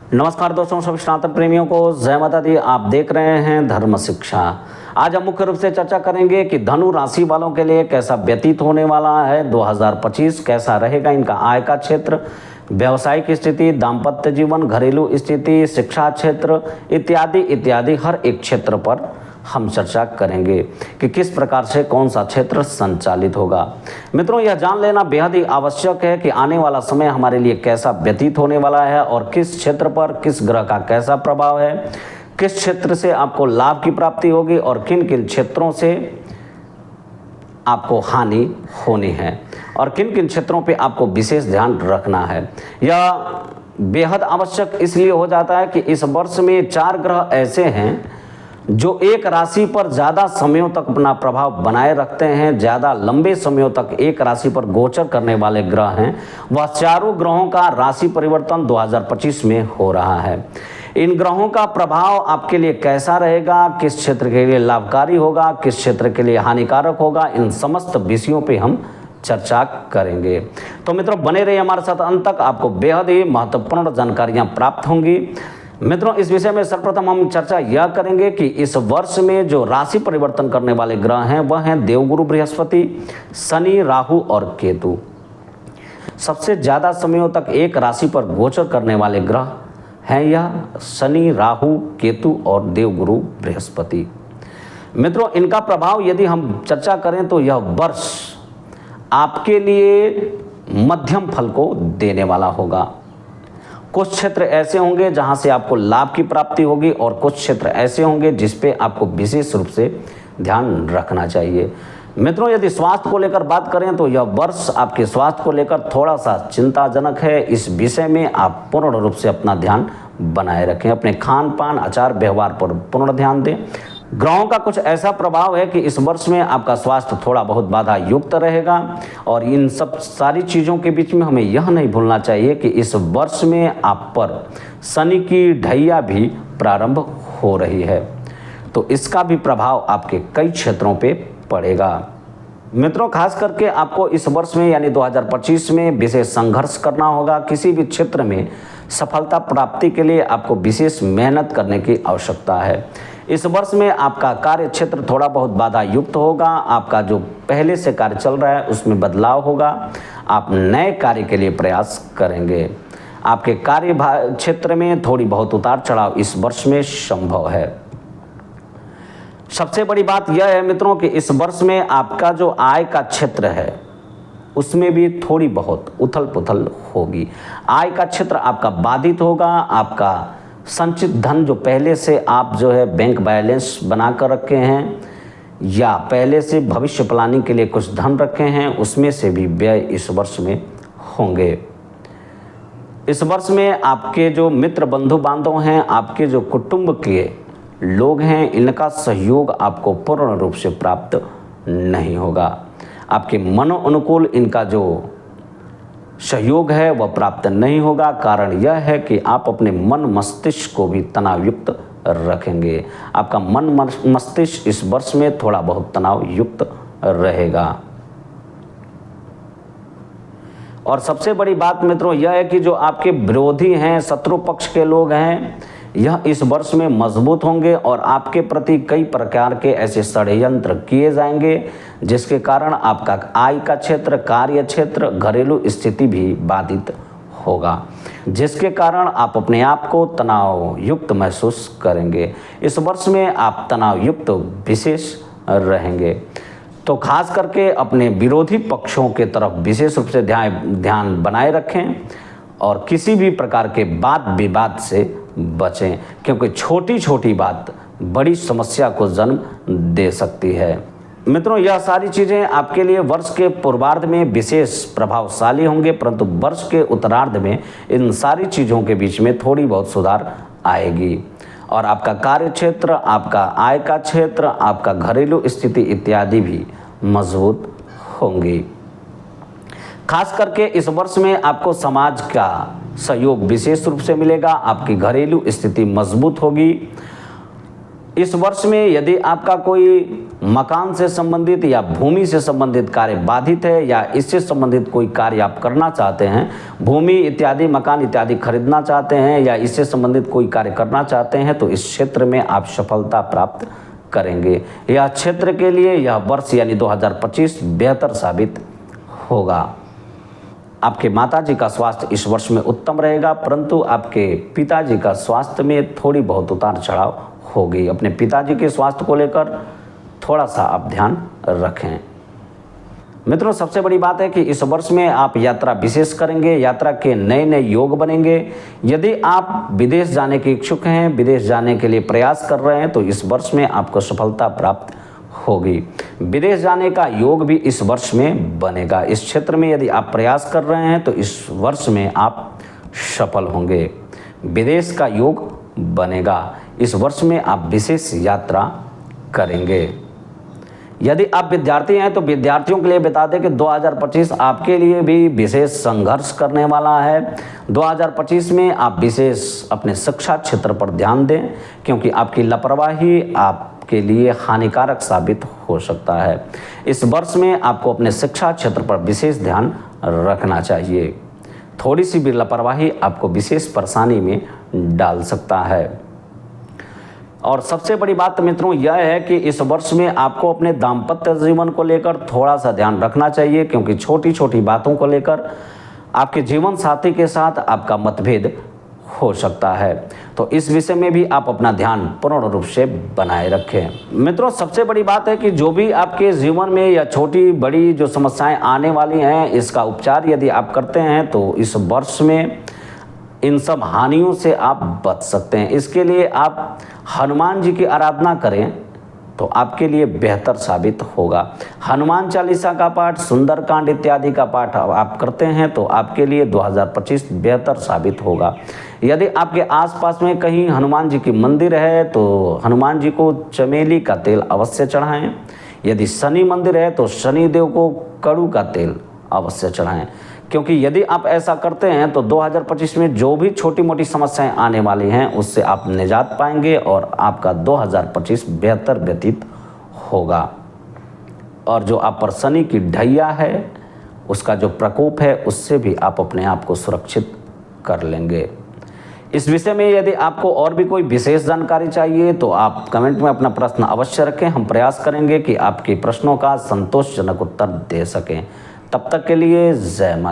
नमस्कार दोस्तों, सभी सनातन प्रेमियों को जय माता दी। आप देख रहे हैं धर्म शिक्षा। आज हम मुख्य रूप से चर्चा करेंगे कि धनु राशि वालों के लिए कैसा व्यतीत होने वाला है 2025, कैसा रहेगा इनका आय का क्षेत्र, व्यवसायिक स्थिति, दाम्पत्य जीवन, घरेलू स्थिति, शिक्षा क्षेत्र इत्यादि इत्यादि हर एक क्षेत्र पर हम चर्चा करेंगे कि किस प्रकार से कौन सा क्षेत्र संचालित होगा। मित्रों, यह जान लेना बेहद ही आवश्यक है कि आने वाला समय हमारे लिए कैसा व्यतीत होने वाला है और किस क्षेत्र पर किस ग्रह का कैसा प्रभाव है, किस क्षेत्र से आपको लाभ की प्राप्ति होगी और किन किन क्षेत्रों से आपको हानि होनी है और किन किन क्षेत्रों पे आपको विशेष ध्यान रखना है। यह बेहद आवश्यक इसलिए हो जाता है कि इस वर्ष में 4 ग्रह ऐसे हैं जो एक राशि पर ज़्यादा समयों तक अपना प्रभाव बनाए रखते हैं, ज़्यादा लंबे समयों तक एक राशि पर गोचर करने वाले ग्रह हैं। वह चारों ग्रहों का राशि परिवर्तन 2025 में हो रहा है। इन ग्रहों का प्रभाव आपके लिए कैसा रहेगा, किस क्षेत्र के लिए लाभकारी होगा, किस क्षेत्र के लिए हानिकारक होगा, इन समस्त विषयों पर हम चर्चा करेंगे। तो मित्रों, बने रहिए हमारे साथ अंत तक, आपको बेहद ही महत्वपूर्ण जानकारियाँ प्राप्त होंगी। मित्रों, इस विषय में सर्वप्रथम हम चर्चा यह करेंगे कि इस वर्ष में जो राशि परिवर्तन करने वाले ग्रह हैं वह हैं देवगुरु बृहस्पति, शनि, राहु और केतु। सबसे ज़्यादा समयों तक एक राशि पर गोचर करने वाले ग्रह हैं यह शनि, राहु, केतु और देवगुरु बृहस्पति। मित्रों, इनका प्रभाव यदि हम चर्चा करें तो यह वर्ष आपके लिए मध्यम फल को देने वाला होगा। कुछ क्षेत्र ऐसे होंगे जहां से आपको लाभ की प्राप्ति होगी और कुछ क्षेत्र ऐसे होंगे जिस पे आपको विशेष रूप से ध्यान रखना चाहिए। मित्रों, यदि स्वास्थ्य को लेकर बात करें तो यह वर्ष आपके स्वास्थ्य को लेकर थोड़ा सा चिंताजनक है। इस विषय में आप पूर्ण रूप से अपना ध्यान बनाए रखें। अपने खान पान, आचार व्यवहार पर पूर्ण ध्यान दें। ग्रहों का कुछ ऐसा प्रभाव है कि इस वर्ष में आपका स्वास्थ्य थोड़ा बहुत बाधा युक्त रहेगा और इन सब सारी चीज़ों के बीच में हमें यह नहीं भूलना चाहिए कि इस वर्ष में आप पर शनि की ढैया भी प्रारंभ हो रही है, तो इसका भी प्रभाव आपके कई क्षेत्रों पे पड़ेगा। मित्रों, खास करके आपको इस वर्ष में यानी 2025 में विशेष संघर्ष करना होगा। किसी भी क्षेत्र में सफलता प्राप्ति के लिए आपको विशेष मेहनत करने की आवश्यकता है। इस वर्ष में आपका कार्य क्षेत्र थोड़ा बहुत बाधा युक्त होगा। आपका जो पहले से कार्य चल रहा है उसमें बदलाव होगा। आप नए कार्य के लिए प्रयास करेंगे। आपके कार्य क्षेत्र में थोड़ी बहुत उतार चढ़ाव इस वर्ष में संभव है। सबसे बड़ी बात यह है मित्रों कि इस वर्ष में आपका जो आय का क्षेत्र है उसमें भी थोड़ी बहुत उथल पुथल होगी। आय का क्षेत्र आपका बाधित होगा। आपका संचित धन जो पहले से आप जो है बैंक बैलेंस बना कर रखे हैं या पहले से भविष्य प्लानिंग के लिए कुछ धन रखे हैं उसमें से भी व्यय इस वर्ष में होंगे। इस वर्ष में आपके जो मित्र बंधु बांधव हैं, आपके जो कुटुंब के लोग हैं, इनका सहयोग आपको पूर्ण रूप से प्राप्त नहीं होगा। आपके मनो अनुकूल इनका जो सहयोग है वह प्राप्त नहीं होगा। कारण यह है कि आप अपने मन मस्तिष्क को भी तनावयुक्त रखेंगे। आपका मन मस्तिष्क इस वर्ष में थोड़ा बहुत तनाव युक्त रहेगा। और सबसे बड़ी बात मित्रों यह है कि जो आपके विरोधी हैं, शत्रु पक्ष के लोग हैं, यह इस वर्ष में मजबूत होंगे और आपके प्रति कई प्रकार के ऐसे षड्यंत्र किए जाएंगे जिसके कारण आपका आय का क्षेत्र, कार्य क्षेत्र, घरेलू स्थिति भी बाधित होगा, जिसके कारण आप अपने आप को तनाव युक्त महसूस करेंगे। इस वर्ष में आप तनाव युक्त विशेष रहेंगे। तो खास करके अपने विरोधी पक्षों के तरफ विशेष रूप से ध्यान बनाए रखें और किसी भी प्रकार के वाद विवाद से बचें, क्योंकि छोटी छोटी बात बड़ी समस्या को जन्म दे सकती है। मित्रों, यह सारी चीज़ें आपके लिए वर्ष के पूर्वार्ध में विशेष प्रभावशाली होंगे, परंतु वर्ष के उत्तरार्ध में इन सारी चीज़ों के बीच में थोड़ी बहुत सुधार आएगी और आपका कार्य क्षेत्र, आपका आय का क्षेत्र, आपका घरेलू स्थिति इत्यादि भी मजबूत होंगी। खास करके इस वर्ष में आपको समाज का सहयोग विशेष रूप से मिलेगा। आपकी घरेलू स्थिति मजबूत होगी। इस वर्ष में यदि आपका कोई मकान से संबंधित या भूमि से संबंधित कार्य बाधित है या इससे संबंधित कोई कार्य आप करना चाहते हैं, भूमि इत्यादि मकान इत्यादि खरीदना चाहते हैं या इससे संबंधित कोई कार्य करना चाहते हैं, तो इस क्षेत्र में आप सफलता प्राप्त करेंगे। यह क्षेत्र के लिए यह वर्ष यानी 2025 बेहतर साबित होगा। आपके माताजी का स्वास्थ्य इस वर्ष में उत्तम रहेगा, परंतु आपके पिताजी का स्वास्थ्य में थोड़ी बहुत उतार चढ़ाव होगी। अपने पिताजी के स्वास्थ्य को लेकर थोड़ा सा आप ध्यान रखें। मित्रों, सबसे बड़ी बात है कि इस वर्ष में आप यात्रा विशेष करेंगे, यात्रा के नए नए योग बनेंगे। यदि आप विदेश जाने के इच्छुक हैं, विदेश जाने के लिए प्रयास कर रहे हैं, तो इस वर्ष में आपको सफलता प्राप्त होगी। विदेश जाने का योग भी इस वर्ष में बनेगा। इस क्षेत्र में यदि आप प्रयास कर रहे हैं तो इस वर्ष में आप सफल होंगे। विदेश का योग बनेगा। इस वर्ष में आप विशेष यात्रा करेंगे। यदि आप विद्यार्थी हैं तो विद्यार्थियों के लिए बता दें कि 2025 आपके लिए भी विशेष संघर्ष करने वाला है। 2025 में आप विशेष अपने शिक्षा क्षेत्र पर ध्यान दें, क्योंकि आपकी लापरवाही आपके लिए हानिकारक साबित हो सकता है। इस वर्ष में आपको अपने शिक्षा क्षेत्र पर विशेष ध्यान रखना चाहिए। थोड़ी सी भी लापरवाही आपको विशेष परेशानी में डाल सकता है। और सबसे बड़ी बात मित्रों यह है कि इस वर्ष में आपको अपने दाम्पत्य जीवन को लेकर थोड़ा सा ध्यान रखना चाहिए, क्योंकि छोटी छोटी बातों को लेकर आपके जीवन साथी के साथ आपका मतभेद हो सकता है। तो इस विषय में भी आप अपना ध्यान पूर्ण रूप से बनाए रखें। मित्रों, सबसे बड़ी बात है कि जो भी आपके जीवन में या छोटी बड़ी जो समस्याएं आने वाली हैं, इसका उपचार यदि आप करते हैं तो इस वर्ष में इन सब हानियों से आप बच सकते हैं। इसके लिए आप हनुमान जी की आराधना करें तो आपके लिए बेहतर साबित होगा। हनुमान चालीसा का पाठ, सुंदरकांड इत्यादि का पाठ आप करते हैं तो आपके लिए 2025 बेहतर साबित होगा। यदि आपके आसपास में कहीं हनुमान जी की मंदिर है तो हनुमान जी को चमेली का तेल अवश्य चढ़ाएं। यदि शनि मंदिर है तो शनि देव को कड़ू का तेल अवश्य चढ़ाएं, क्योंकि यदि आप ऐसा करते हैं तो 2025 में जो भी छोटी मोटी समस्याएं आने वाली हैं उससे आप निजात पाएंगे और आपका 2025 बेहतर व्यतीत होगा। और जो आप पर शनि की ढैया है, उसका जो प्रकोप है, उससे भी आप अपने आप को सुरक्षित कर लेंगे। इस विषय में यदि आपको और भी कोई विशेष जानकारी चाहिए तो आप कमेंट में अपना प्रश्न अवश्य रखें। हम प्रयास करेंगे कि आपके प्रश्नों का संतोषजनक उत्तर दे सकें। तब तक के लिए जय माता।